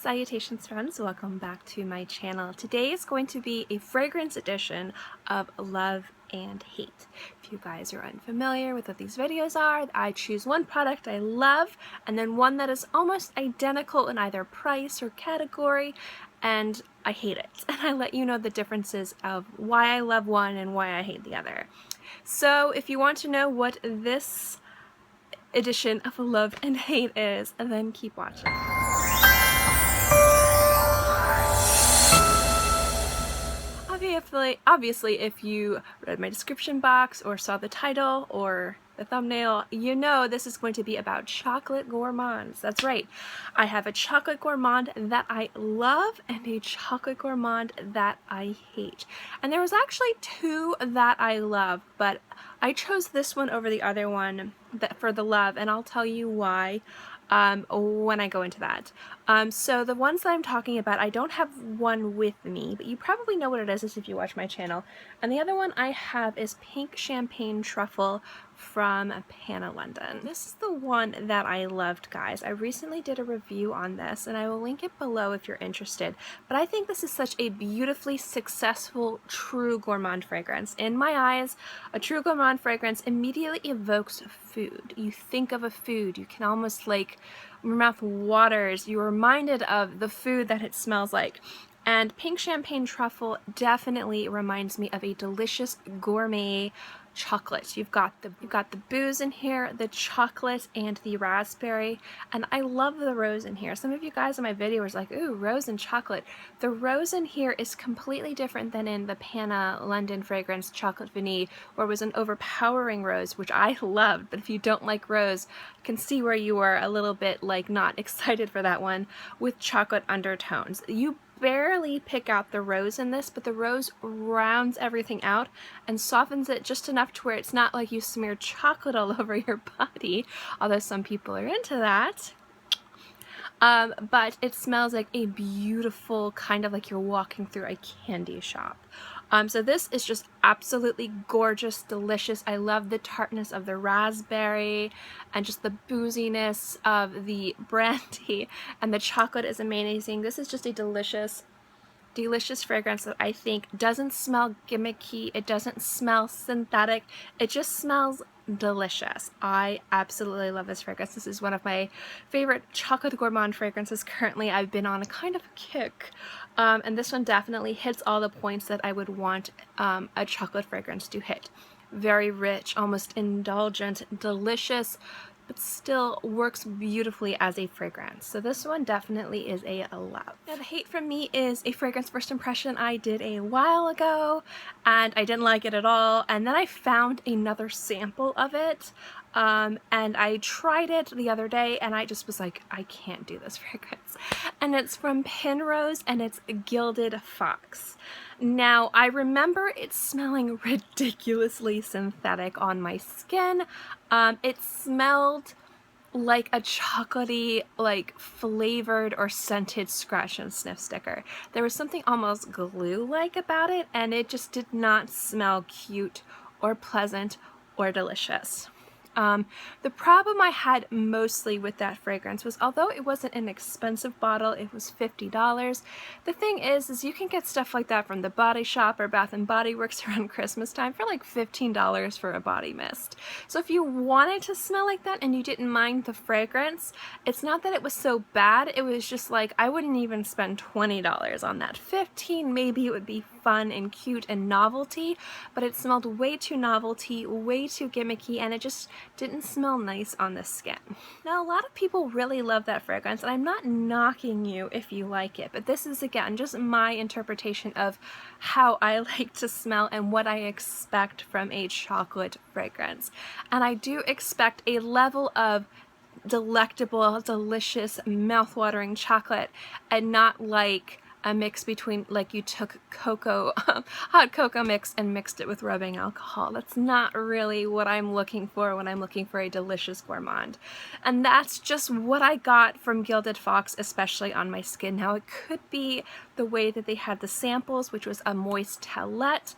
Salutations friends, welcome back to my channel. Today is going to be a fragrance edition of Love and Hate. If you guys are unfamiliar with what these videos are, I choose one product I love and then one that is almost identical in either price or category and I hate it. And I let you know the differences of why I love one and why I hate the other. So if you want to know what this edition of Love and Hate is, then keep watching. Obviously, if you read my description box or saw the title or the thumbnail, you know this is going to be about chocolate gourmands. That's right. I have a chocolate gourmand that I love and a chocolate gourmand that I hate. And there was actually two that I love, but I chose this one over the other one for the love, and I'll tell you why when I go into that. So the ones that I'm talking about, I don't have one with me, but you probably know what it is if you watch my channel. And the other one I have is Pink Champagne Truffle from Panah, London. This is the one that I loved, guys. I recently did a review on this, and I will link it below if you're interested. But I think this is such a beautifully successful, true gourmand fragrance. In my eyes, a true gourmand fragrance immediately evokes food. You think of a food, you can almost like, your mouth waters, you're reminded of the food that it smells like. And Pink Champagne Truffle definitely reminds me of a delicious gourmet chocolate. You've got the booze in here, the chocolate, and the raspberry, and I love the rose in here. Some of you guys in my video was like, ooh, rose and chocolate. The rose in here is completely different than in the Panah London fragrance Chocolate Vanille, where it was an overpowering rose, which I loved, but if you don't like rose, I can see where you were a little bit like not excited for that one, with chocolate undertones. You barely pick out the rose in this, but the rose rounds everything out and softens it just enough to where it's not like you smear chocolate all over your body, although some people are into that. But it smells like a beautiful, kind of like you're walking through a candy shop. So this is just absolutely gorgeous, delicious. I love the tartness of the raspberry and just the booziness of the brandy, and the chocolate is amazing. This is just a delicious fragrance that I think doesn't smell gimmicky, it doesn't smell synthetic, it just smells delicious. I absolutely love this fragrance. This is one of my favorite chocolate gourmand fragrances currently. I've been on a kind of a kick, and this one definitely hits all the points that I would want a chocolate fragrance to hit. Very rich, almost indulgent, delicious, but still works beautifully as a fragrance. So this one definitely is a love. Now the hate from me is a fragrance first impression I did a while ago, and I didn't like it at all, and then I found another sample of it, and I tried it the other day, and I just was like, I can't do this fragrance. And it's from Pinrose, and it's Gilded Fox. Now, I remember it smelling ridiculously synthetic on my skin. It smelled like a chocolatey, like flavored or scented scratch and sniff sticker. There was something almost glue-like about it, and it just did not smell cute or pleasant or delicious. The problem I had mostly with that fragrance was, although it wasn't an expensive bottle, it was $50. The thing is you can get stuff like that from the Body Shop or Bath & Body Works around Christmas time for like $15 for a body mist. So if you wanted to smell like that and you didn't mind the fragrance, it's not that it was so bad, it was just like, I wouldn't even spend $20 on that. $15, maybe it would be fun and cute and novelty, but it smelled way too novelty, way too gimmicky, and it just didn't smell nice on the skin. Now, a lot of people really love that fragrance, and I'm not knocking you if you like it, but this is, again, just my interpretation of how I like to smell and what I expect from a chocolate fragrance. And I do expect a level of delectable, delicious, mouth-watering chocolate, and not like a mix between, like, you took cocoa, hot cocoa mix and mixed it with rubbing alcohol. That's not really what I'm looking for when I'm looking for a delicious gourmand. And that's just what I got from Gilded Fox, especially on my skin. Now, it could be the way that they had the samples, which was a moist towelette,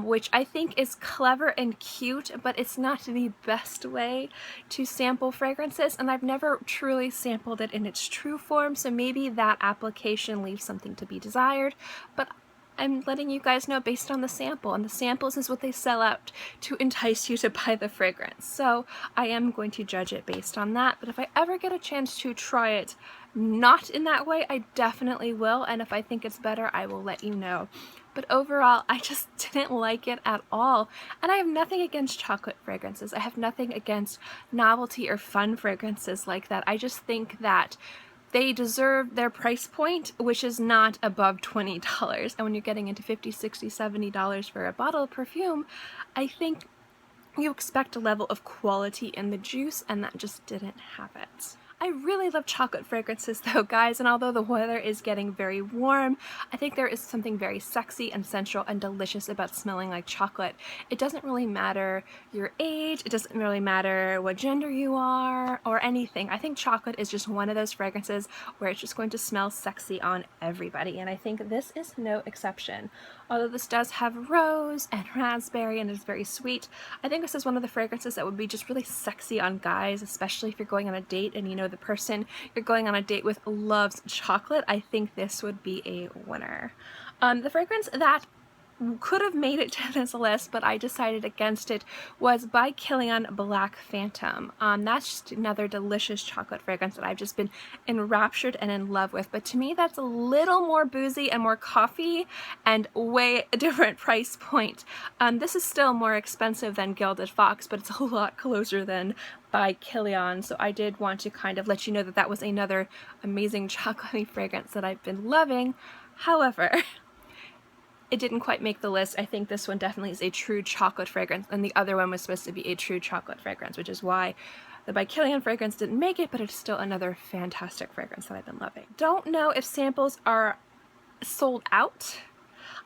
which I think is clever and cute, but it's not the best way to sample fragrances, and I've never truly sampled it in its true form, so maybe that application leaves something to be desired, but I'm letting you guys know based on the sample, and the samples is what they sell out to entice you to buy the fragrance. So I am going to judge it based on that, but if I ever get a chance to try it not in that way, I definitely will, and if I think it's better, I will let you know. But overall, I just didn't like it at all. And I have nothing against chocolate fragrances. I have nothing against novelty or fun fragrances like that. I just think that they deserve their price point, which is not above $20. And when you're getting into $50, $60, $70 for a bottle of perfume, I think you expect a level of quality in the juice, and that just didn't have it. I really love chocolate fragrances though, guys, and although the weather is getting very warm, I think there is something very sexy and sensual and delicious about smelling like chocolate. It doesn't really matter your age, it doesn't really matter what gender you are, or anything. I think chocolate is just one of those fragrances where it's just going to smell sexy on everybody, and I think this is no exception. Although this does have rose and raspberry and is very sweet, I think this is one of the fragrances that would be just really sexy on guys, especially if you're going on a date and you know the person you're going on a date with loves chocolate. I think this would be a winner. The fragrance that could have made it to this list, but I decided against it, was by Guerlain Black Phantom. That's just another delicious chocolate fragrance that I've just been enraptured and in love with, but to me that's a little more boozy and more coffee and way a different price point. This is still more expensive than Gilded Fox, but it's a lot closer than by Guerlain, so I did want to kind of let you know that that was another amazing chocolatey fragrance that I've been loving. However, it didn't quite make the list. I think this one definitely is a true chocolate fragrance, and the other one was supposed to be a true chocolate fragrance, which is why the by Guerlain fragrance didn't make it, but it's still another fantastic fragrance that I've been loving. Don't know if samples are sold out.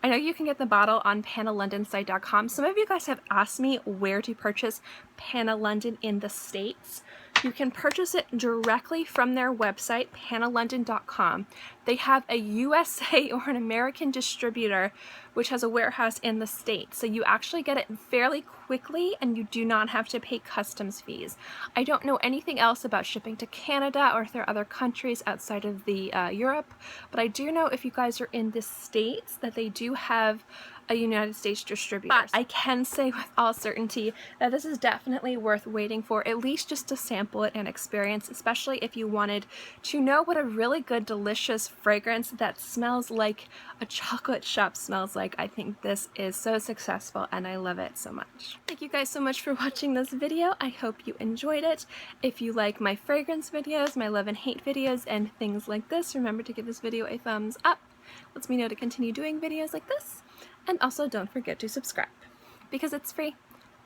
I know you can get the bottle on PanahLondonSite.com. Some of you guys have asked me where to purchase Panah London in the States. You can purchase it directly from their website, PanahLondon.com. They have a USA or an American distributor which has a warehouse in the States, so you actually get it fairly quickly and you do not have to pay customs fees. I don't know anything else about shipping to Canada or if there are other countries outside of the Europe, but I do know if you guys are in the States that they do have a United States distributor. But I can say with all certainty that this is definitely worth waiting for, at least just to sample it and experience, especially if you wanted to know what a really good, delicious fragrance that smells like a chocolate shop smells like. I think this is so successful and I love it so much. Thank you guys so much for watching this video. I hope you enjoyed it. If you like my fragrance videos, my love and hate videos, and things like this, remember to give this video a thumbs up. Lets me know to continue doing videos like this. And also don't forget to subscribe, because it's free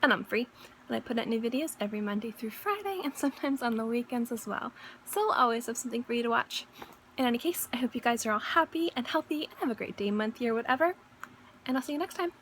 and I'm free, and I put out new videos every Monday through Friday and sometimes on the weekends as well, so I'll always have something for you to watch. In any case, I hope you guys are all happy and healthy and have a great day, month, year, whatever, and I'll see you next time.